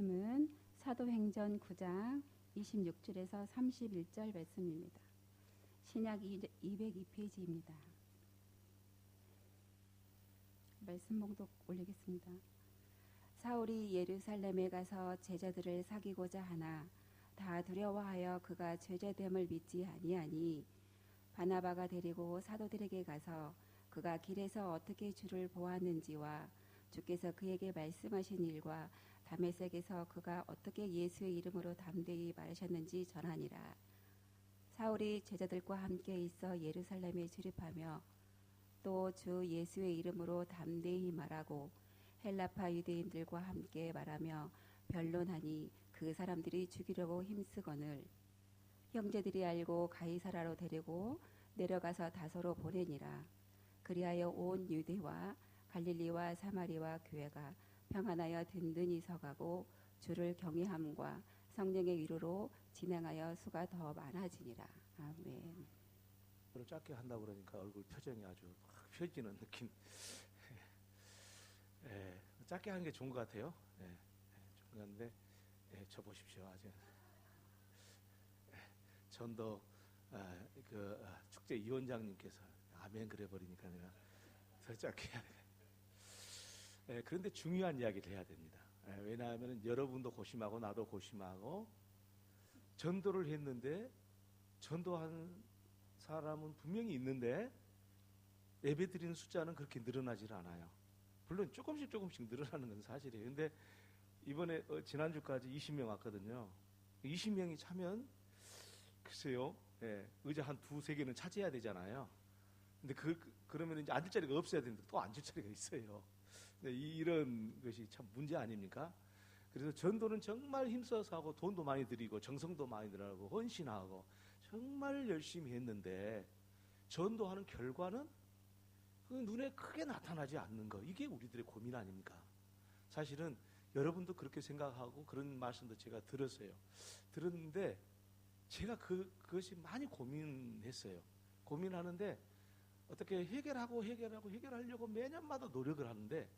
말씀은 사도행전 9장 26절에서 31절 말씀입니다. 신약 202페이지입니다. 말씀 봉독 올리겠습니다. 사울이 예루살렘에 가서 제자들을 사귀고자 하나 다 두려워하여 그가 죄제됨을 믿지 아니하니 바나바가 데리고 사도들에게 가서 그가 길에서 어떻게 주를 보았는지와 주께서 그에게 말씀하신 일과 다메섹에서 그가 어떻게 예수의 이름으로 담대히 말하셨는지 전하니라. 사울이 제자들과 함께 있어 예루살렘에 출입하며 또 주 예수의 이름으로 담대히 말하고 헬라파 유대인들과 함께 말하며 변론하니 그 사람들이 죽이려고 힘쓰거늘 형제들이 알고 가이사라로 데리고 내려가서 다소로 보내니라. 그리하여 온 유대와 갈릴리와 사마리와 교회가 평안하여 든든히 서가고 주를 경외함과 성령의 위로로 진행하여 수가 더 많아지니라. 아멘. 짧게 한다고 그러니까 얼굴 표정이 아주 확 펴지는 느낌. 짧게 하는 게 좋은 것 같아요. 좋은 것 같은데 저 보십시오. 아주 전도 축제 위원장님께서 아멘 그래 버리니까 내가 더 짧게 해야 돼. 그런데 중요한 이야기를 해야 됩니다. 왜냐하면 여러분도 고심하고 나도 고심하고 전도를 했는데 전도한 사람은 분명히 있는데 예배 드리는 숫자는 그렇게 늘어나질 않아요. 물론 조금씩 늘어나는 건 사실이에요. 근데 이번에 지난주까지 20명 왔거든요. 20명이 차면 글쎄요, 의자 한 두세 개는 차지해야 되잖아요. 근데 그러면 이제 앉을 자리가 없어야 되는데 또 앉을 자리가 있어요. 근데 이런 것이 참 문제 아닙니까? 그래서 전도는 정말 힘써서 하고 돈도 많이 들이고 정성도 많이 들어가고 헌신하고 정말 열심히 했는데 전도하는 결과는 그 눈에 크게 나타나지 않는 거, 이게 우리들의 고민 아닙니까? 사실은 여러분도 그렇게 생각하고 그런 말씀도 제가 들었는데 제가 그것이 많이 고민했어요. 고민하는데 어떻게 해결하려고 매년마다 노력을 하는데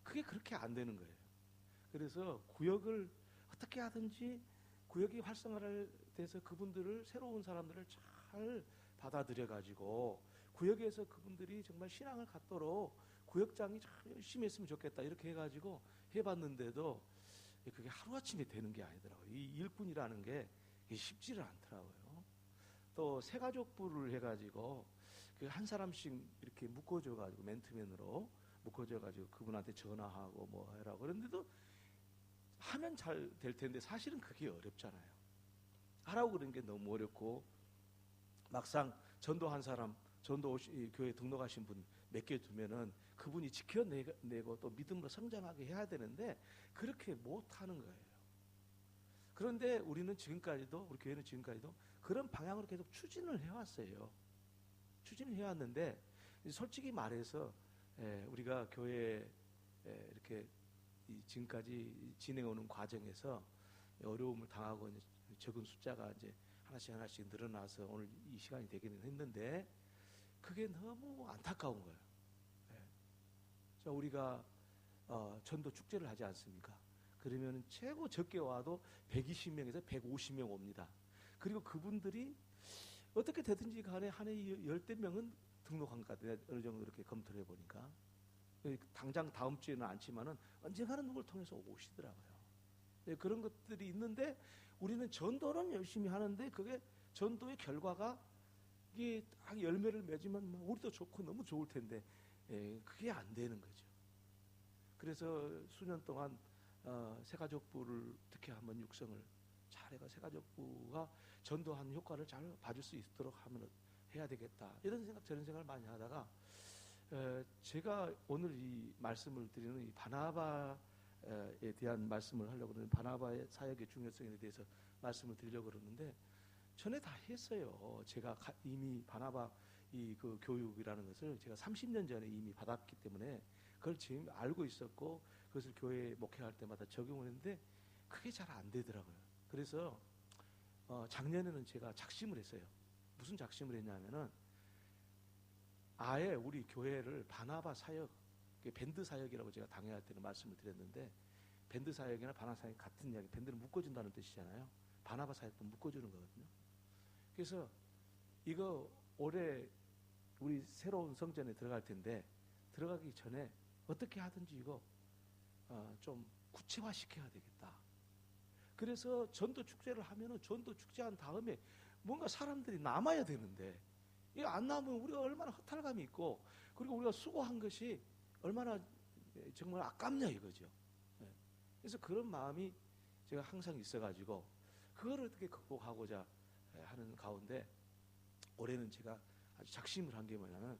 그게 그렇게 안 되는 거예요. 그래서 구역을 어떻게 하든지 구역이 활성화를 돼서 그분들을, 새로운 사람들을 잘 받아들여 가지고 구역에서 그분들이 정말 신앙을 갖도록 구역장이 잘 열심히 했으면 좋겠다 이렇게 해가지고 해봤는데도 그게 하루아침에 되는 게 아니더라고요. 이 일꾼이라는 게 쉽지를 않더라고요. 또 새가족부를 해가지고 그 한 사람씩 이렇게 묶어줘가지고 맨투맨으로 묶어줘가지고 그분한테 전화하고 뭐 해라고 그런데도 하면 잘 될 텐데 사실은 그게 어렵잖아요. 하라고 그러는 게 너무 어렵고 막상 전도한 사람, 교회 등록하신 분 몇 개 두면은 그분이 지켜내고 또 믿음으로 성장하게 해야 되는데 그렇게 못하는 거예요. 그런데 우리 교회는 지금까지도 그런 방향으로 계속 추진을 해왔어요. 추진을 해왔는데 솔직히 말해서 우리가 교회에 이렇게 지금까지 진행오는 과정에서 어려움을 당하고 적은 숫자가 이제 하나씩 늘어나서 오늘 이 시간이 되기는 했는데 그게 너무 안타까운 거예요. 자, 우리가 전도 축제를 하지 않습니까? 그러면 최고 적게 와도 120명에서 150명 옵니다. 그리고 그분들이 어떻게 되든지 간에 한 해 열대 명은 등록한 것 같아요. 어느 정도 이렇게 검토를 해보니까. 당장 다음 주에는 않지만은 언젠가는 누굴 통해서 오시더라고요. 그런 것들이 있는데 우리는 전도는 열심히 하는데 그게 전도의 결과가 이게 딱 열매를 맺으면 우리도 좋고 너무 좋을 텐데 그게 안 되는 거죠. 그래서 수년 동안 새가족부를 어떻게 한번 육성을 잘해가 새가족부가 전도하는 효과를 잘 봐줄 수 있도록 해야 되겠다 이런 생각 저런 생각을 많이 하다가 제가 오늘 이 말씀을 드리는 이 바나바에 대한 말씀을 하려고 그러는 바나바의 사역의 중요성에 대해서 말씀을 드리려고 그러는데 전에 다 했어요. 제가 이미 바나바 그 교육이라는 것을 제가 30년 전에 이미 받았기 때문에 그걸 지금 알고 있었고 그것을 교회에 목회할 때마다 적용을 했는데 그게 잘 안 되더라고요. 그래서 작년에는 제가 작심을 했어요. 무슨 작심을 했냐면은 아예 우리 교회를 바나바 사역, 밴드 사역이라고 제가 당회할 때는 말씀을 드렸는데 밴드 사역이나 바나바 사역 같은 이야기, 밴드를 묶어준다는 뜻이잖아요. 바나바 사역도 묶어주는 거거든요. 그래서 이거 올해 우리 새로운 성전에 들어갈 텐데 들어가기 전에 어떻게 하든지 이거 좀 구체화시켜야 되겠다. 그래서 전도 축제를 하면은 전도 축제한 다음에 뭔가 사람들이 남아야 되는데 이거 안 남으면 우리가 얼마나 허탈감이 있고 그리고 우리가 수고한 것이 얼마나 정말 아깝냐 이거죠. 그래서 그런 마음이 제가 항상 있어가지고 그걸 어떻게 극복하고자 하는 가운데 올해는 제가 아주 작심을 한 게 뭐냐면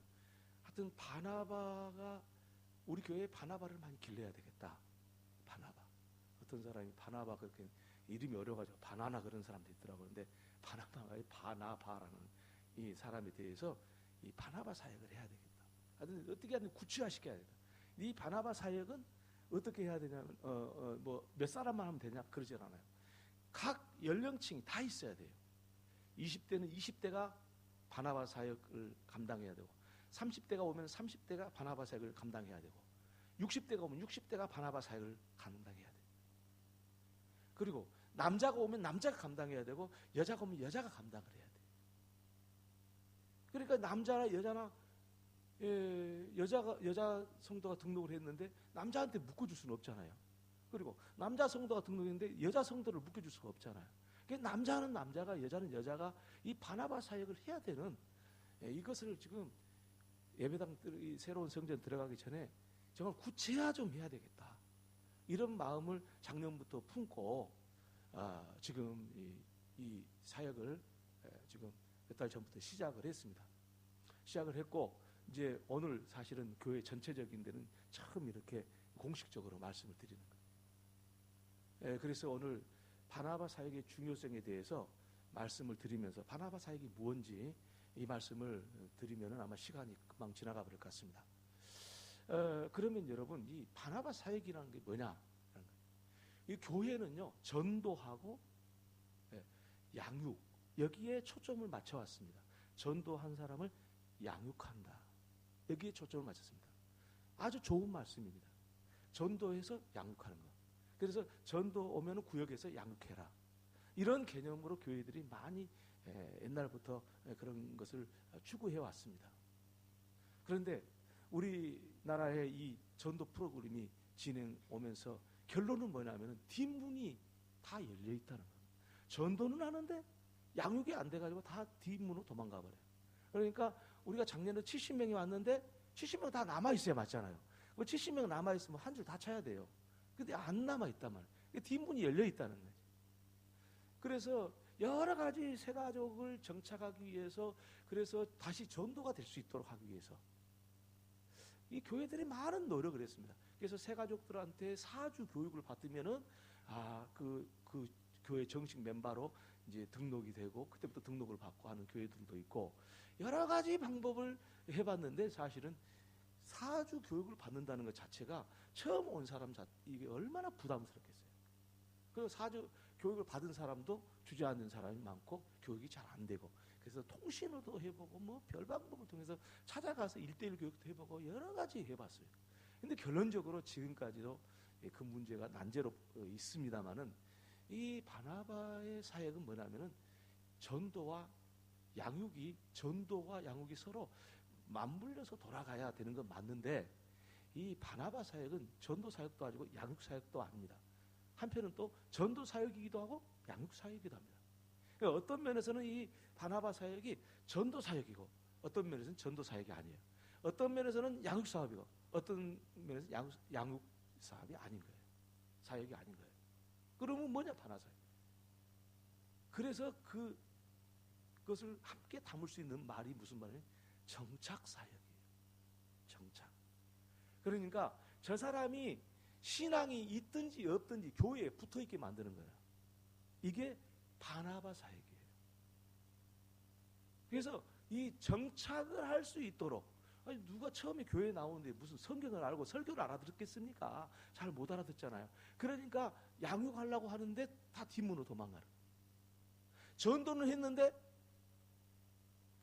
하여튼 바나바가 우리 교회에 바나바를 많이 길러야 되겠다. 바나바. 어떤 사람이 바나바 그렇게 이름이 어려워가지고 바나나 그런 사람도 있더라고요. 근데 바나바가 바나바라는 이 사람에 대해서 이 바나바 사역을 해야 되겠다. 하여튼 어떻게 하든 구체화시켜야 되겠다. 이 바나바 사역은 어떻게 해야 되냐면 뭐 몇 사람만 하면 되냐 그러진 않아요. 각 연령층이 다 있어야 돼요. 20대는 20대가 바나바 사역을 감당해야 되고 30대가 오면 30대가 바나바 사역을 감당해야 되고 60대가 오면 60대가 바나바 사역을 감당해야 돼요. 그리고 남자가 오면 남자가 감당해야 되고 여자가 오면 여자가 감당을 해야 돼요. 그러니까 남자나 여자나 여자 성도가 등록을 했는데 남자한테 묶어줄 수는 없잖아요. 그리고 남자 성도가 등록했는데 여자 성도를 묶어줄 수가 없잖아요. 그러니까 남자는 남자가 여자는 여자가 이 바나바 사역을 해야 되는 이것을 지금 예배당 이 새로운 성전 들어가기 전에 정말 구체화 좀 해야 되겠다. 이런 마음을 작년부터 품고 지금 이 사역을 지금 몇 달 전부터 시작을 했습니다. 시작을 했고 이제 오늘 사실은 교회 전체적인 데는 처음 이렇게 공식적으로 말씀을 드리는 거예요. 그래서 오늘 바나바 사역의 중요성에 대해서 말씀을 드리면서 바나바 사역이 무엇인지 이 말씀을 드리면 아마 시간이 금방 지나가 버릴 것 같습니다. 그러면 여러분 이 바나바 사역이라는 게 뭐냐? 이 교회는요 전도하고 양육 여기에 초점을 맞춰왔습니다. 전도한 사람을 양육한다. 여기에 초점을 맞췄습니다. 아주 좋은 말씀입니다. 전도해서 양육하는 것. 그래서 전도 오면 구역에서 양육해라. 이런 개념으로 교회들이 많이 옛날부터 그런 것을 추구해 왔습니다. 그런데 우리나라의 이 전도 프로그램이 진행 오면서 결론은 뭐냐면 뒷문이 다 열려 있다는 거예요. 전도는 하는데 양육이 안 돼가지고 다 뒷문으로 도망가 버려요. 그러니까 우리가 작년에 70명이 왔는데 70명 다 남아있어야 맞잖아요. 70명 남아있으면 한 줄 다 쳐야 돼요. 근데 안 남아있단 말이에요. 뒷문이 열려있다는 거죠. 그래서 여러 가지 새가족을 정착하기 위해서 그래서 다시 전도가 될 수 있도록 하기 위해서 이 교회들이 많은 노력을 했습니다. 그래서 새가족들한테 사주 교육을 받으면은 그 교회 정식 멤버로 이제 등록이 되고 그때부터 등록을 받고 하는 교회들도 있고 여러 가지 방법을 해봤는데 사실은 사주 교육을 받는다는 것 자체가 처음 온 사람 이게 얼마나 부담스럽겠어요. 그리고 사주 교육을 받은 사람도 주저앉는 사람이 많고 교육이 잘 안 되고 그래서 통신호도 해보고 뭐 별 방법을 통해서 찾아가서 1:1 교육도 해보고 여러 가지 해봤어요. 근데 결론적으로 지금까지도 그 문제가 난제로 있습니다만은 이 바나바의 사역은 뭐냐면은 전도와 양육이 서로 맞물려서 돌아가야 되는 건 맞는데 이 바나바 사역은 전도 사역도 아니고 양육 사역도 아닙니다. 한편은 또 전도 사역이기도 하고 양육 사역이기도 합니다. 그러니까 어떤 면에서는 이 바나바 사역이 전도 사역이고 어떤 면에서는 전도 사역이 아니에요. 어떤 면에서는 양육 사업이고 어떤 면에서는 양육 사업이 아닌 거예요. 사역이 아닌 거예요. 그러면 뭐냐 바나 사역. 그래서 그것을 함께 담을 수 있는 말이 무슨 말이에요? 정착 사역이에요. 정착. 그러니까 저 사람이 신앙이 있든지 없든지 교회에 붙어 있게 만드는 거예요. 이게 바나바 사역이에요. 그래서 이 정착을 할 수 있도록 아니 누가 처음에 교회에 나오는데 무슨 성경을 알고 설교를 알아듣겠습니까? 잘 못 알아듣잖아요. 그러니까 양육하려고 하는데 다 뒷문으로 도망가는. 전도는 했는데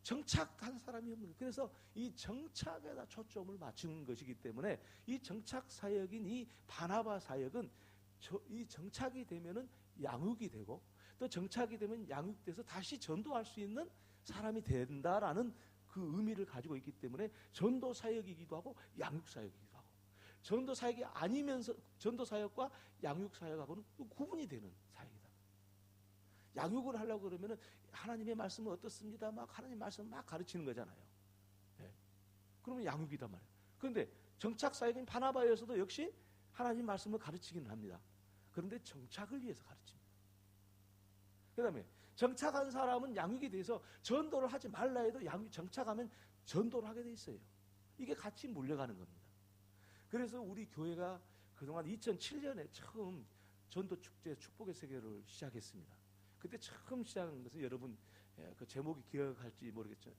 정착한 사람이 없는 거예요. 그래서 이 정착에다 초점을 맞추는 것이기 때문에 이 정착 사역인 이 바나바 사역은 이 정착이 되면은 양육이 되고 또 정착이 되면 양육돼서 다시 전도할 수 있는 사람이 된다라는 그 의미를 가지고 있기 때문에 전도 사역이기도 하고 양육 사역이기도 하고 전도 사역이 아니면서 전도 사역과 양육 사역하고는 또 구분이 되는 사역이다. 양육을 하려고 그러면은 하나님의 말씀은 어떻습니다? 막 하나님 말씀 막 가르치는 거잖아요. 예. 그러면 양육이단 말이에요. 그런데 정착 사역인 바나바에서도 역시 하나님 말씀을 가르치기는 합니다. 그런데 정착을 위해서 가르칩니다. 그다음에 정착한 사람은 양육이 돼서 전도를 하지 말라 해도 정착하면 전도를 하게 돼 있어요. 이게 같이 몰려가는 겁니다. 그래서 우리 교회가 그동안 2007년에 처음 전도 축제 축복의 세계를 시작했습니다. 그때 처음 시작한 것은 여러분 그 제목이 기억할지 모르겠죠.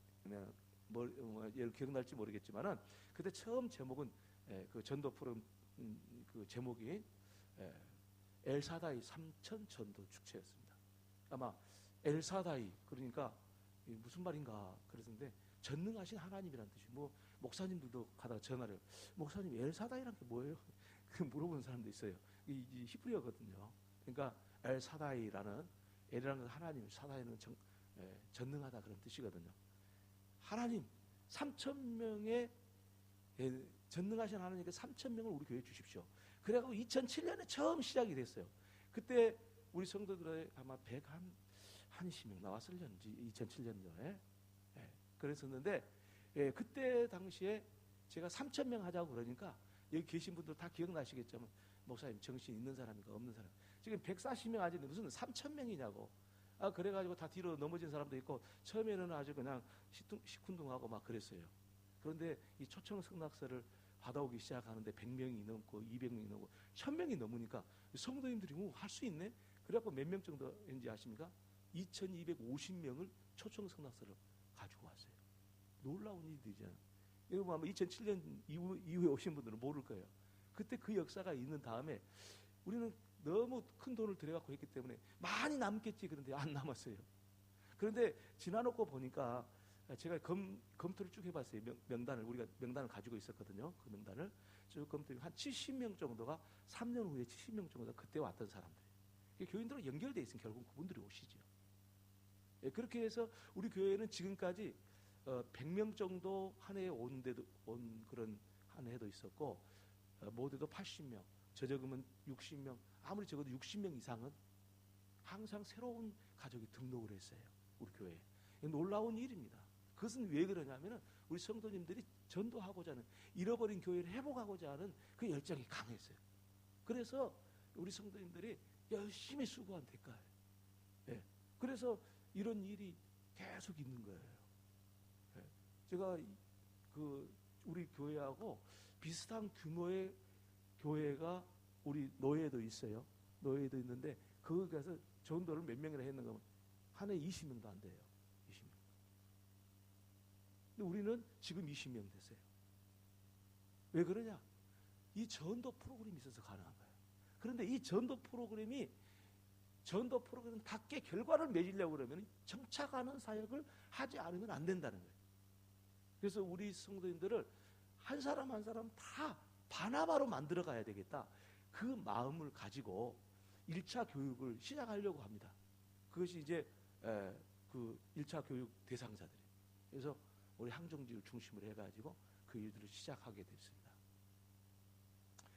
기억날지 모르겠지만은 그때 처음 제목은 그 전도 프로그램 그 제목이 엘사다이 삼천 전도 축제였습니다. 아마 엘사다이 그러니까 무슨 말인가 그랬는데 전능하신 하나님이란 뜻이 뭐 목사님들도 가다가 전화를 목사님 엘사다이란 게 뭐예요? 그 물어보는 사람도 있어요. 이 히브리어거든요. 그러니까 엘사다이라는 엘이라는 건 하나님, 사다이는 전능하다 그런 뜻이거든요. 하나님 3,000명의 전능하신 하나님께 3,000명을 우리 교회에 주십시오. 그래가지고 2007년에 처음 시작이 됐어요. 그때 우리 성도들의 아마 110명 나왔을런지 2007년도에 그랬었는데 그때 당시에 제가 3,000명 하자고 그러니까 여기 계신 분들 다 기억나시겠지만 목사님 정신 있는 사람인가 없는 사람 지금 140명 앉았는데 무슨 3,000명이냐고 그래가지고 다 뒤로 넘어진 사람도 있고 처음에는 아주 그냥 시큰둥하고 막 그랬어요. 그런데 이 초청 승낙서를 받아오기 시작하는데 100명이 넘고 200명이 넘고 1000명이 넘으니까 성도님들이 할 수 있네? 그래갖고 몇 명 정도인지 아십니까? 2250명을 초청 승낙서를 가지고 왔어요. 놀라운 일들이잖아요. 여러분 아마 2007년 이후에 오신 분들은 모를 거예요. 그때 그 역사가 있는 다음에 우리는 너무 큰 돈을 들여갖고 했기 때문에 많이 남겠지. 그런데 안 남았어요. 그런데 지나놓고 보니까 제가 검토를 쭉 해봤어요. 명단을 우리가 명단을 가지고 있었거든요. 그 명단을 쭉 검토해 한 70명 정도가 3년 후에 70명 정도가 그때 왔던 사람들. 교인들로 연결돼 있으면 결국 그분들이 오시죠. 그렇게 해서 우리 교회는 지금까지 100명 정도 한 해에 온 그런 한 해도 있었고 모두도 80명, 저적으면 60명, 아무리 적어도 60명 이상은 항상 새로운 가족이 등록을 했어요. 우리 교회에. 놀라운 일입니다. 그것은 왜 그러냐면은 우리 성도님들이 전도하고자 하는 잃어버린 교회를 회복하고자 하는 그 열정이 강했어요. 그래서 우리 성도님들이 열심히 수고한 대가예요. 그래서 이런 일이 계속 있는 거예요. 제가 우리 교회하고 비슷한 규모의 교회가 우리 노예도 있어요. 노예도 있는데 거기서 전도를 몇 명이나 했는가 하면 한 해 20명도 안 돼요. 20명. 근데 우리는 지금 20명 됐어요. 왜 그러냐? 이 전도 프로그램이 있어서 가능한 거예요. 그런데 이 전도 프로그램답게 결과를 맺으려고 그러면 정착하는 사역을 하지 않으면 안 된다는 거예요. 그래서 우리 성도님들을 한 사람 한 사람 다 바나바로 만들어 가야 되겠다. 그 마음을 가지고 1차 교육을 시작하려고 합니다. 그것이 이제 그 1차 교육 대상자들이에요. 그래서 우리 항정지를 중심으로 해가지고 그 일들을 시작하게 됐습니다.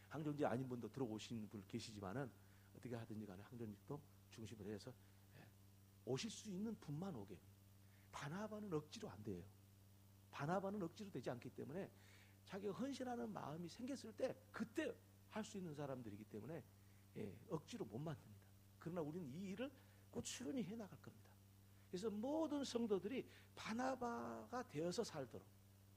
항정지 아닌 분도 들어오신 분 계시지만은 어떻게 하든지 간에 항정지도 중심으로 해서 오실 수 있는 분만 오게. 바나바는 억지로 안 돼요. 바나바는 억지로 되지 않기 때문에 자기가 헌신하는 마음이 생겼을 때 그때 할 수 있는 사람들이기 때문에 억지로 못 만듭니다. 그러나 우리는 이 일을 꾸준히 해나갈 겁니다. 그래서 모든 성도들이 바나바가 되어서 살도록.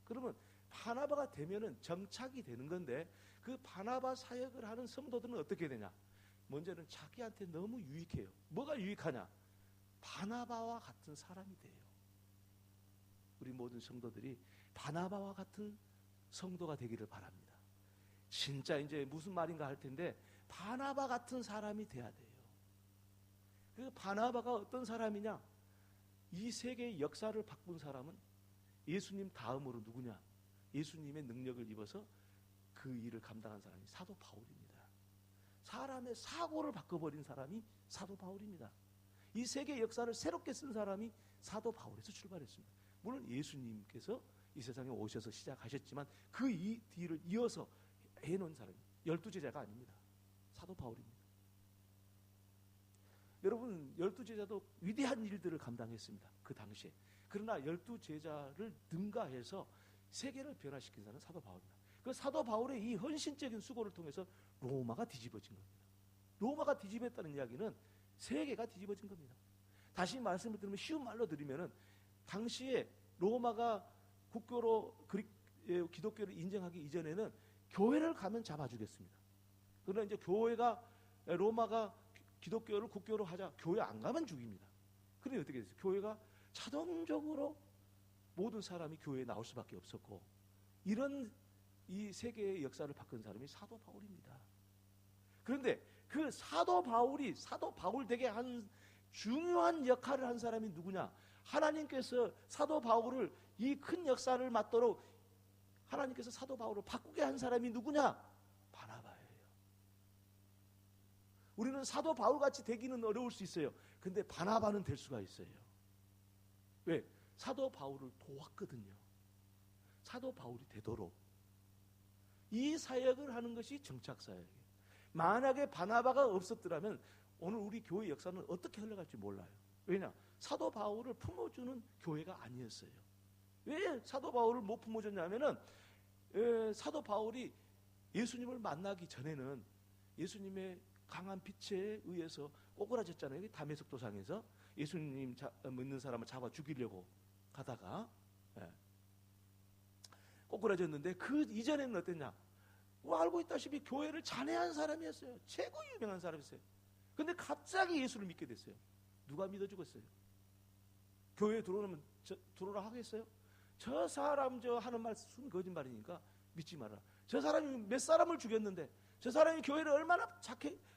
그러면 바나바가 되면은 정착이 되는 건데 그 바나바 사역을 하는 성도들은 어떻게 되냐? 먼저는 자기한테 너무 유익해요. 뭐가 유익하냐? 바나바와 같은 사람이 돼요. 우리 모든 성도들이 바나바와 같은 성도가 되기를 바랍니다. 진짜 이제 무슨 말인가 할 텐데 바나바 같은 사람이 돼야 돼요. 그 바나바가 어떤 사람이냐? 이 세계의 역사를 바꾼 사람은 예수님 다음으로 누구냐? 예수님의 능력을 입어서 그 일을 감당한 사람이 사도 바울입니다. 사람의 사고를 바꿔버린 사람이 사도 바울입니다. 이 세계 역사를 새롭게 쓴 사람이 사도 바울에서 출발했습니다. 물론 예수님께서 이 세상에 오셔서 시작하셨지만 그 뒤를 이어서 해놓은 사람이 12제자가 아닙니다. 사도 바울입니다. 여러분 12제자도 위대한 일들을 감당했습니다. 그 당시에. 그러나 12제자를 능가해서 세계를 변화시킨 사람은 사도 바울입니다. 그 사도 바울의 이 헌신적인 수고를 통해서 로마가 뒤집어진 겁니다. 로마가 뒤집었다는 이야기는 세계가 뒤집어진 겁니다. 다시 말씀을 드리면 쉬운 말로 드리면은 당시에 로마가 국교로 기독교를 인정하기 이전에는 교회를 가면 잡아주겠습니다. 그러나 이제 로마가 기독교를 국교로 하자 교회 안 가면 죽입니다. 그런데 어떻게 됐어요? 교회가 자동적으로 모든 사람이 교회에 나올 수밖에 없었고 이런 이 세계의 역사를 바꾼 사람이 사도 바울입니다. 그런데 그 사도 바울 되게 한 중요한 역할을 한 사람이 누구냐? 하나님께서 사도 바울을 이 큰 역사를 맡도록 하나님께서 사도 바울을 바꾸게 한 사람이 누구냐? 바나바예요. 우리는 사도 바울같이 되기는 어려울 수 있어요. 근데 바나바는 될 수가 있어요. 왜? 사도 바울을 도왔거든요. 사도 바울이 되도록 이 사역을 하는 것이 정착사역이에요. 만약에 바나바가 없었더라면 오늘 우리 교회 역사는 어떻게 흘러갈지 몰라요. 왜냐? 사도 바울을 품어주는 교회가 아니었어요. 왜 사도 바울을 못 품어줬냐면은 사도 바울이 예수님을 만나기 전에는 예수님의 강한 빛에 의해서 꼬꾸라졌잖아요. 담에색 도상에서 예수님 믿는 사람을 잡아 죽이려고 가다가 꼬꾸라졌는데 그 이전에는 어땠냐? 알고 있다시피 교회를 잔해한 사람이었어요. 최고 유명한 사람이었어요. 근데 갑자기 예수를 믿게 됐어요. 누가 믿어주겠어요? 교회에 들어오라 하겠어요? 저 사람 하는 말씀 거짓말이니까 믿지 마라. 저 사람이 몇 사람을 죽였는데 저 사람이 교회를 얼마나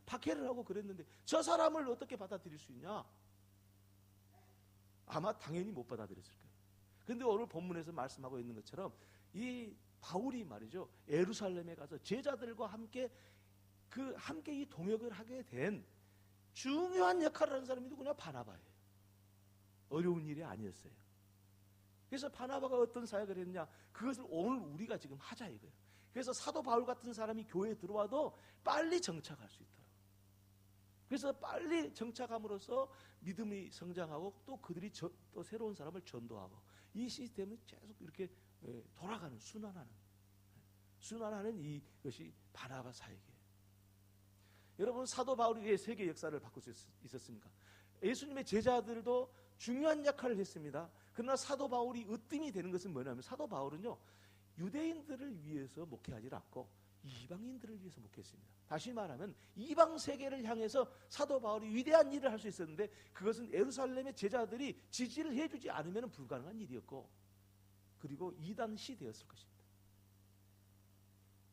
박해를 하고 그랬는데 저 사람을 어떻게 받아들일 수 있냐? 아마 당연히 못 받아들였을 거예요. 근데 오늘 본문에서 말씀하고 있는 것처럼 이 바울이 말이죠. 예루살렘에 가서 제자들과 함께 이 동역을 하게 된 중요한 역할을 하는 사람이 누구냐? 바나바예요. 어려운 일이 아니었어요. 그래서 바나바가 어떤 사역을 했냐? 그것을 오늘 우리가 지금 하자 이거예요. 그래서 사도 바울 같은 사람이 교회에 들어와도 빨리 정착할 수 있도록. 그래서 빨리 정착함으로써 믿음이 성장하고 또 그들이 또 새로운 사람을 전도하고 이 시스템은 계속 이렇게 돌아가는 순환하는 이것이 바나바 사역이에요. 여러분 사도 바울이 왜 세계 역사를 바꿀 수 있었습니까? 예수님의 제자들도 중요한 역할을 했습니다. 그러나 사도 바울이 으뜸이 되는 것은 뭐냐면 사도 바울은요 유대인들을 위해서 목회하지 않고 이방인들을 위해서 목회했습니다. 다시 말하면 이방 세계를 향해서 사도 바울이 위대한 일을 할 수 있었는데 그것은 예루살렘의 제자들이 지지를 해주지 않으면 불가능한 일이었고 그리고 이단 시대였을 것입니다.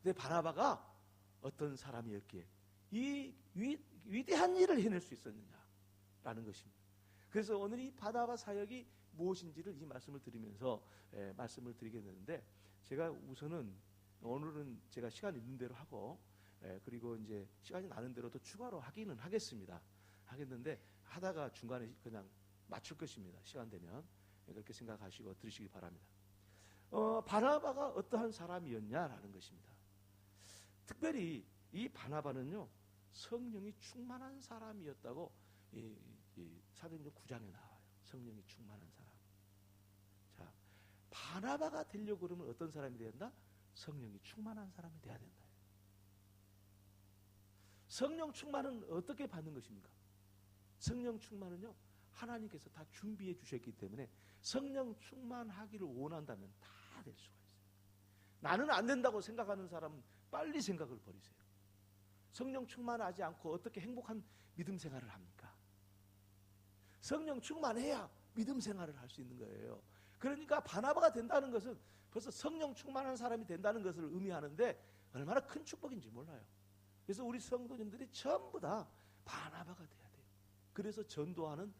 근데 바나바가 어떤 사람이었기에 이 위대한 일을 해낼 수 있었느냐라는 것입니다. 그래서 오늘 이 바나바 사역이 무엇인지를 이 말씀을 드리면서 말씀을 드리겠는데 제가 우선은 오늘은 제가 시간 있는 대로 하고 그리고 이제 시간이 나는 대로 또 추가로 하기는 하겠는데 하다가 중간에 그냥 맞출 것입니다. 시간 되면 그렇게 생각하시고 들으시기 바랍니다. 바나바가 어떠한 사람이었냐라는 것입니다. 특별히 이 바나바는요 성령이 충만한 사람이었다고 이 사도행전 9장에 나와요. 성령이 충만한 사람. 자, 바나바가 되려고 그러면 어떤 사람이 돼야 된다? 성령이 충만한 사람이 돼야 된다. 성령 충만은 어떻게 받는 것입니까? 성령 충만은요 하나님께서 다 준비해 주셨기 때문에 성령 충만하기를 원한다면 다 될 수가 있어요. 나는 안 된다고 생각하는 사람은 빨리 생각을 버리세요. 성령 충만하지 않고 어떻게 행복한 믿음 생활을 합니까? 성령 충만해야 믿음 생활을 할 수 있는 거예요. 그러니까 바나바가 된다는 것은 벌써 성령 충만한 사람이 된다는 것을 의미하는데 얼마나 큰 축복인지 몰라요. 그래서 우리 성도님들이 전부 다 바나바가 돼야 돼요. 그래서 전도하는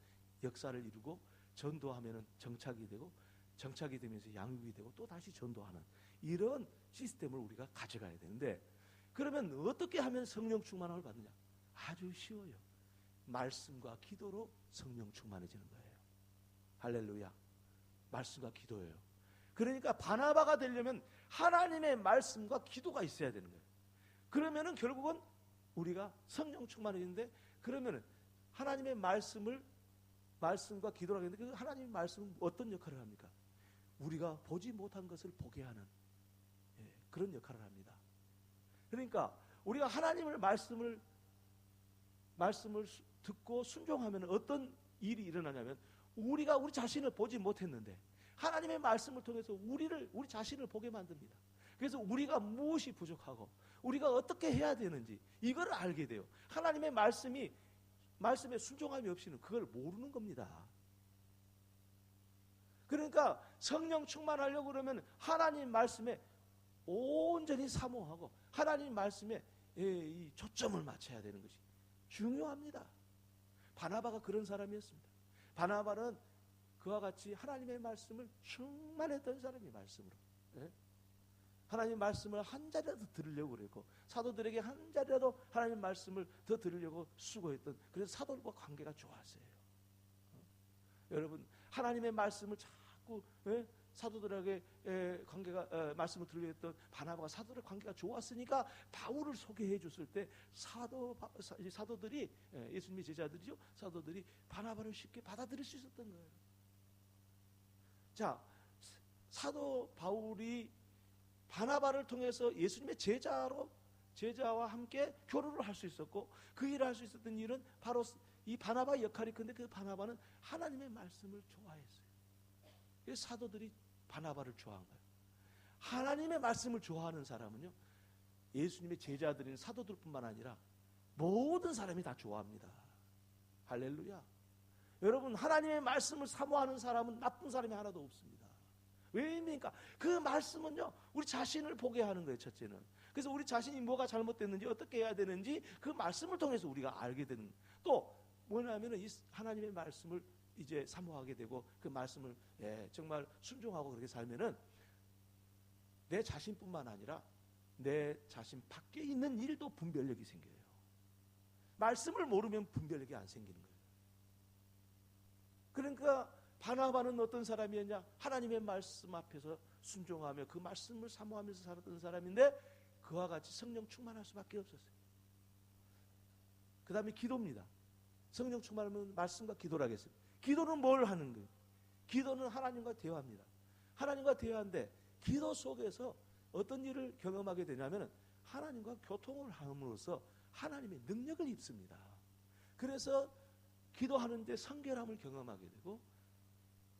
역사를 이루고 전도하면은 정착이 되고 정착이 되면서 양육이 되고 또 다시 전도하는 이런 시스템을 우리가 가져가야 되는데 그러면 어떻게 하면 성령 충만함을 받느냐? 아주 쉬워요. 말씀과 기도로 성령 충만해지는 거예요. 할렐루야. 말씀과 기도예요. 그러니까 바나바가 되려면 하나님의 말씀과 기도가 있어야 되는 거예요. 그러면은 결국은 우리가 성령 충만해지는데, 그러면은 하나님의 말씀과 기도라고 했는데, 그 하나님의 말씀은 어떤 역할을 합니까? 우리가 보지 못한 것을 보게 하는, 그런 역할을 합니다. 그러니까 우리가 하나님의 말씀을 듣고 순종하면 어떤 일이 일어나냐면, 우리가 우리 자신을 보지 못했는데 하나님의 말씀을 통해서 우리 자신을 보게 만듭니다. 그래서 우리가 무엇이 부족하고 우리가 어떻게 해야 되는지 이걸 알게 돼요. 하나님의 말씀에 순종함이 없이는 그걸 모르는 겁니다. 그러니까 성령 충만하려고 그러면 하나님 말씀에 온전히 사모하고 하나님 말씀에 이 초점을 맞춰야 되는 것이 중요합니다. 바나바가 그런 사람이었습니다. 바나바는 그와 같이 하나님의 말씀을 충만했던 사람이 말씀으로. 하나님 말씀을 한 자리라도 들으려고 그랬고, 사도들에게 한 자리라도 하나님 말씀을 더 들으려고 수고했던, 그래서 사도들과 관계가 좋았어요. 여러분, 하나님의 말씀을 자꾸 사도들에게 말씀을 들으려고 했던 바나바가 사도들의 관계가 좋았으니까 바울을 소개해 줬을 때 사도들이, 예수님의 제자들이죠, 사도들이 바나바를 쉽게 받아들일 수 있었던 거예요. 자, 사도 바울이 바나바를 통해서 예수님의 제자와 함께 교류를 할 수 있었고, 그 일을 할 수 있었던 일은 바로 이 바나바의 역할이 큰데, 그 바나바는 하나님의 말씀을 좋아했어요. 그래서 사도들이 바나바를 좋아한 거예요. 하나님의 말씀을 좋아하는 사람은요, 예수님의 제자들인 사도들뿐만 아니라 모든 사람이 다 좋아합니다. 할렐루야. 여러분, 하나님의 말씀을 사모하는 사람은 나쁜 사람이 하나도 없습니다. 왜입니까? 그 말씀은요, 우리 자신을 보게 하는 거예요, 첫째는. 그래서 우리 자신이 뭐가 잘못됐는지, 어떻게 해야 되는지 그 말씀을 통해서 우리가 알게 되는. 또 뭐냐면은 이 하나님의 말씀을 이제 사모하게 되고, 그 말씀을 정말 순종하고 그렇게 살면은 내 자신뿐만 아니라 내 자신 밖에 있는 일도 분별력이 생겨요. 말씀을 모르면 분별력이 안 생기는 거예요. 그러니까 바나바는 어떤 사람이었냐? 하나님의 말씀 앞에서 순종하며 그 말씀을 사모하면서 살았던 사람인데, 그와 같이 성령 충만할 수밖에 없었어요. 그 다음에 기도입니다. 성령 충만하면 말씀과 기도라겠어요. 기도는 뭘 하는 거예요? 기도는 하나님과 대화합니다. 하나님과 대화인데, 기도 속에서 어떤 일을 경험하게 되냐면 하나님과 교통을 함으로써 하나님의 능력을 입습니다. 그래서 기도하는데 성결함을 경험하게 되고,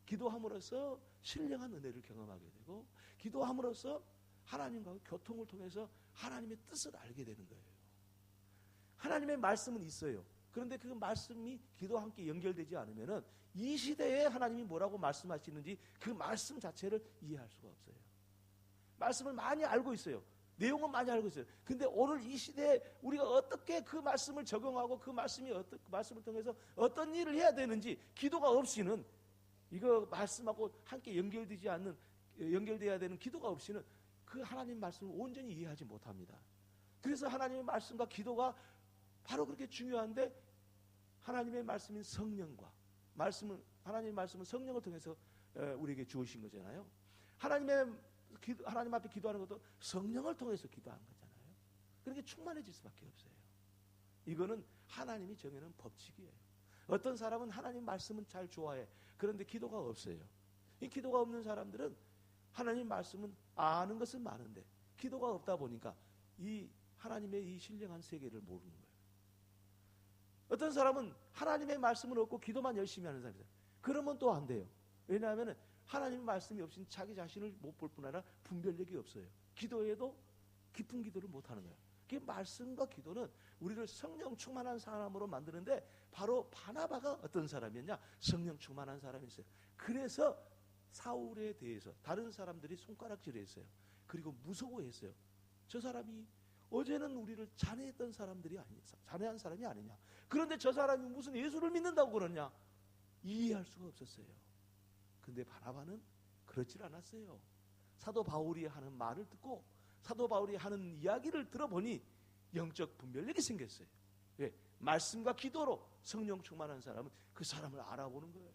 기도함으로써 신령한 은혜를 경험하게 되고, 기도함으로써 하나님과 교통을 통해서 하나님의 뜻을 알게 되는 거예요. 하나님의 말씀은 있어요. 그런데 그 말씀이 기도와 함께 연결되지 않으면은 이 시대에 하나님이 뭐라고 말씀하시는지 그 말씀 자체를 이해할 수가 없어요. 말씀을 많이 알고 있어요. 내용은 많이 알고 있어요. 근데 오늘 이 시대에 우리가 어떻게 그 말씀을 적용하고 그 말씀을 통해서 어떤 일을 해야 되는지, 기도가 없이는, 이거 말씀하고 함께 연결돼야 되는 기도가 없이는 그 하나님 말씀을 온전히 이해하지 못합니다. 그래서 하나님의 말씀과 기도가 바로 그렇게 중요한데, 하나님의 말씀인 성령과 하나님의 말씀은 성령을 통해서 우리에게 주어진 거잖아요. 하나님 앞에 기도하는 것도 성령을 통해서 기도하는 거잖아요. 그렇게 충만해질 수밖에 없어요. 이거는 하나님이 정해놓은 법칙이에요. 어떤 사람은 하나님 말씀은 잘 좋아해. 그런데 기도가 없어요. 이 기도가 없는 사람들은 하나님 말씀은 아는 것은 많은데 기도가 없다 보니까 이 하나님의 이 신령한 세계를 모르는 거예요. 어떤 사람은 하나님의 말씀은 없고 기도만 열심히 하는 사람이에요. 그러면 또 안 돼요. 왜냐하면 하나님의 말씀이 없이는 자기 자신을 못 볼 뿐 아니라 분별력이 없어요. 기도에도 깊은 기도를 못 하는 거예요. 그 말씀과 기도는 우리를 성령 충만한 사람으로 만드는데, 바로 바나바가 어떤 사람이었냐? 성령 충만한 사람이었어요. 그래서 사울에 대해서 다른 사람들이 손가락질했어요. 그리고 무서워했어요. 저 사람이 어제는 우리를 잔해한 사람이 아니냐? 그런데 저 사람이 무슨 예수를 믿는다고 그러냐? 이해할 수가 없었어요. 근데 바나바는 그렇질 않았어요. 사도 바울이 하는 말을 듣고 사도 바울이 하는 이야기를 들어보니 영적 분별력이 생겼어요. 왜? 말씀과 기도로 성령 충만한 사람은 그 사람을 알아보는 거예요.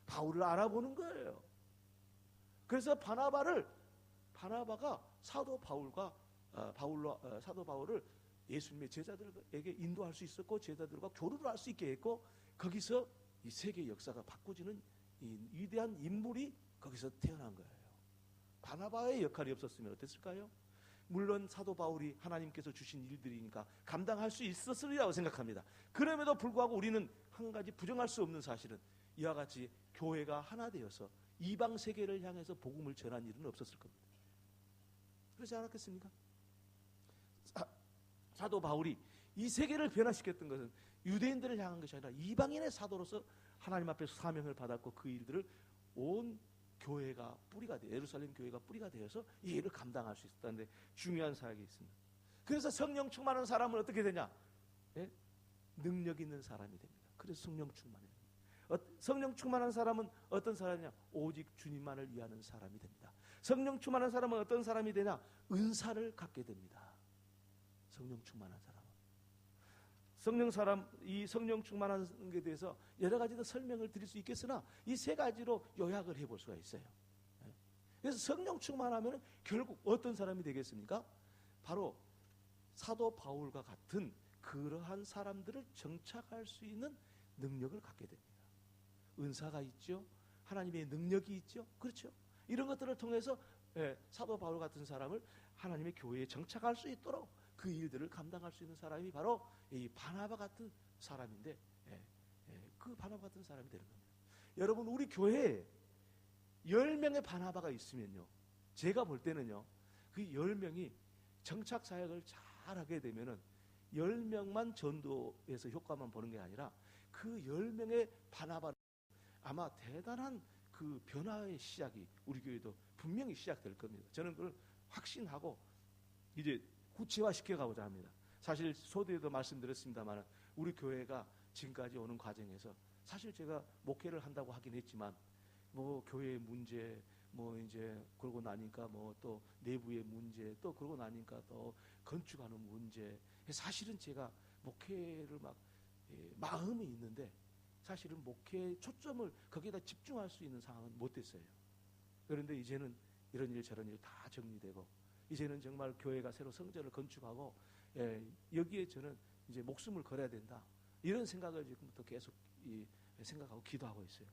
바울을 알아보는 거예요. 그래서 바나바가 사도 바울을 예수님의 제자들에게 인도할 수 있었고, 제자들과 교류를 할 수 있게 했고, 거기서 이 세계 역사가 바꿔지는 이 위대한 인물이 거기서 태어난 거예요. 바나바의 역할이 없었으면 어땠을까요? 물론 사도 바울이 하나님께서 주신 일들이니까 감당할 수 있었으리라고 생각합니다. 그럼에도 불구하고 우리는 한 가지 부정할 수 없는 사실은 이와 같이 교회가 하나 되어서 이방 세계를 향해서 복음을 전한 일은 없었을 겁니다. 그렇지 않았겠습니까? 사도 바울이 이 세계를 변화시켰던 것은 유대인들을 향한 것이 아니라 이방인의 사도로서 하나님 앞에서 사명을 받았고, 그 일들을 온 교회가 뿌리가 돼, 예루살렘 교회가 뿌리가 되어서 이 일을 감당할 수 있었다는데 중요한 사역이 있습니다. 그래서 성령 충만한 사람은 어떻게 되냐? 예? 능력 있는 사람이 됩니다. 그래서 성령 충만해요. 성령 충만한 사람은 어떤 사람이냐? 오직 주님만을 위하는 사람이 됩니다. 성령 충만한 사람은 어떤 사람이 되냐? 은사를 갖게 됩니다. 성령 충만한 사람은. 이 성령 충만한 것에 대해서 여러 가지로 설명을 드릴 수 있겠으나 이 세 가지로 요약을 해볼 수가 있어요. 그래서 성령 충만하면 결국 어떤 사람이 되겠습니까? 바로 사도 바울과 같은 그러한 사람들을 정착할 수 있는 능력을 갖게 됩니다. 은사가 있죠. 하나님의 능력이 있죠. 그렇죠. 이런 것들을 통해서 사도 바울 같은 사람을 하나님의 교회에 정착할 수 있도록 그 일들을 감당할 수 있는 사람이 바로 이 바나바 같은 사람인데, 그 바나바 같은 사람이 되는 겁니다. 여러분, 우리 교회에 10명의 바나바가 있으면요, 제가 볼 때는요, 그 10명이 정착 사역을 잘하게 되면은 10명만 전도에서 효과만 보는 게 아니라 그 10명의 바나바는 아마 대단한 그 변화의 시작이 우리 교회도 분명히 시작될 겁니다. 저는 그걸 확신하고 이제 구체화시켜 가고자 합니다. 사실 소대에도 말씀드렸습니다만 우리 교회가 지금까지 오는 과정에서 사실 제가 목회를 한다고 하긴 했지만 뭐 교회의 문제, 뭐 이제 그러고 나니까 뭐 또 내부의 문제, 또 그러고 나니까 또 건축하는 문제, 사실은 제가 목회를 막 마음이 있는데 사실은 목회의 초점을 거기에다 집중할 수 있는 상황은 못 됐어요. 그런데 이제는 이런 일 저런 일 다 정리되고 이제는 정말 교회가 새로 성전을 건축하고 여기에 저는 이제 목숨을 걸어야 된다, 이런 생각을 지금부터 계속 생각하고 기도하고 있어요.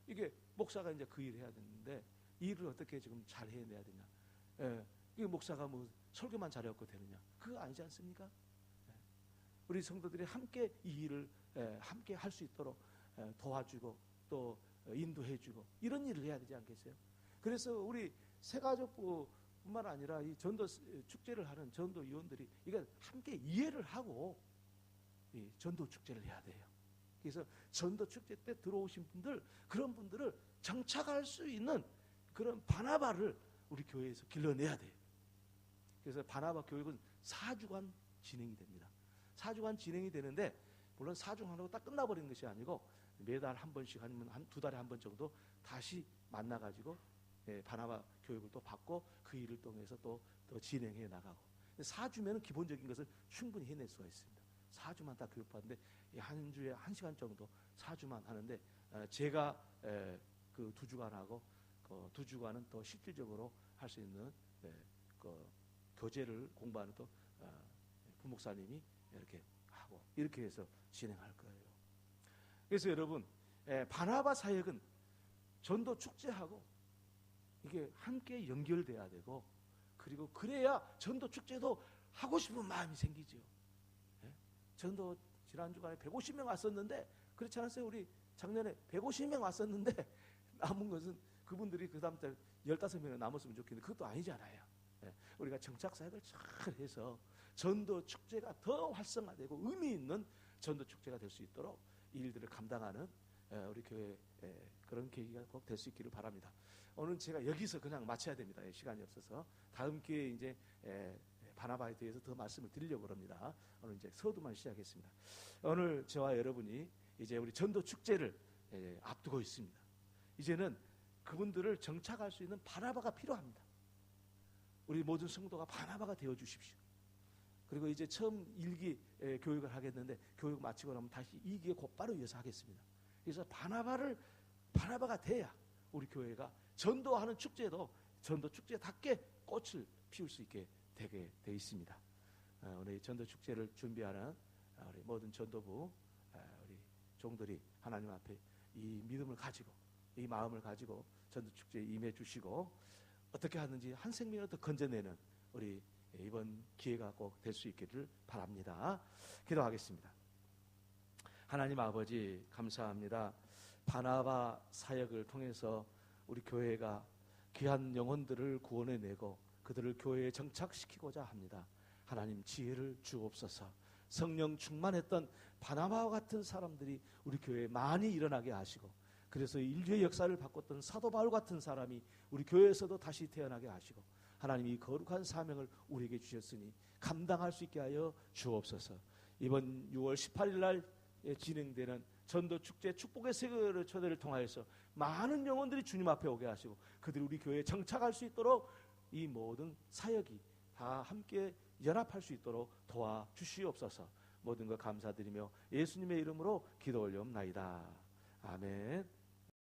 이게 목사가 이제 그 일을 해야 되는데 이 일을 어떻게 지금 잘 해내야 되냐? 이게 목사가 뭐 설교만 잘해갖고 되느냐? 그거 아니지 않습니까? 우리 성도들이 함께 이 일을 함께 할 수 있도록 도와주고 또 인도해주고 이런 일을 해야 되지 않겠어요? 그래서 우리 새가족뿐만 아니라 이 전도 축제를 하는 전도위원들이 이걸 함께 이해를 하고 이 전도 축제를 해야 돼요. 그래서 전도 축제 때 들어오신 분들, 그런 분들을 정착할 수 있는 그런 바나바를 우리 교회에서 길러내야 돼요. 그래서 바나바 교육은 4주간 진행이 됩니다. 4주간 진행이 되는데 물론 4주 하나로 딱 끝나버리는 것이 아니고 매달 한 번씩 아니면 한 2달에 한 번 정도 다시 만나가지고 바나바 교육을 또 받고 그 일을 통해서 또 진행해 나가고, 4주면 기본적인 것을 충분히 해낼 수가 있습니다. 4주만 딱 교육받는데 한 주에 1시간 정도 4주만 하는데 제가 그 2주간 하고 그 2주간은 또 실질적으로 할 수 있는 그 교재를 공부하는 또 부목사님이 이렇게 하고 이렇게 해서 진행할 거예요. 그래서 여러분, 바나바 사역은 전도 축제하고 이게 함께 연결돼야 되고, 그리고 그래야 전도 축제도 하고 싶은 마음이 생기죠. 전도 지난주간에 150명 왔었는데 그렇지 않았어요? 우리 작년에 150명 왔었는데 남은 것은 그분들이 그 다음 달 15명이 남았으면 좋겠는데 그것도 아니잖아요. 우리가 정착 사역을 잘 해서 전도 축제가 더 활성화되고 의미 있는 전도 축제가 될 수 있도록 이 일들을 감당하는 우리 교회 그런 계기가 꼭 될 수 있기를 바랍니다. 오늘 제가 여기서 그냥 마쳐야 됩니다. 시간이 없어서 다음 기회에 이제 바나바에 대해서 더 말씀을 드리려고 합니다. 오늘 이제 서두만 시작했습니다. 오늘 저와 여러분이 이제 우리 전도 축제를 앞두고 있습니다. 이제는 그분들을 정착할 수 있는 바나바가 필요합니다. 우리 모든 성도가 바나바가 되어 주십시오. 그리고 이제 처음 1기 교육을 하겠는데 교육 마치고 나면 다시 2기에 곧바로 이어서 하겠습니다. 그래서 바나바가 돼야 우리 교회가 전도하는 축제도 전도 축제답게 꽃을 피울 수 있게 되게 돼 있습니다. 오늘 전도 축제를 준비하는 우리 모든 전도부 우리 종들이 하나님 앞에 이 믿음을 가지고 이 마음을 가지고 전도 축제에 임해 주시고 어떻게 하는지 한 생명을 더 건져내는 우리 이번 기회가 꼭 될 수 있기를 바랍니다. 기도하겠습니다. 하나님 아버지 감사합니다. 바나바 사역을 통해서 우리 교회가 귀한 영혼들을 구원해내고 그들을 교회에 정착시키고자 합니다. 하나님 지혜를 주옵소서. 성령 충만했던 바나바와 같은 사람들이 우리 교회에 많이 일어나게 하시고 그래서 인류의 역사를 바꿨던 사도 바울 같은 사람이 우리 교회에서도 다시 태어나게 하시고 하나님이 이 거룩한 사명을 우리에게 주셨으니 감당할 수 있게 하여 주옵소서. 이번 6월 18일 날 진행되는 전도축제 축복의 세계를 초대를 통하여서 많은 영혼들이 주님 앞에 오게 하시고 그들이 우리 교회에 정착할 수 있도록 이 모든 사역이 다 함께 연합할 수 있도록 도와주시옵소서. 모든 것 감사드리며 예수님의 이름으로 기도 올려옵나이다. 아멘.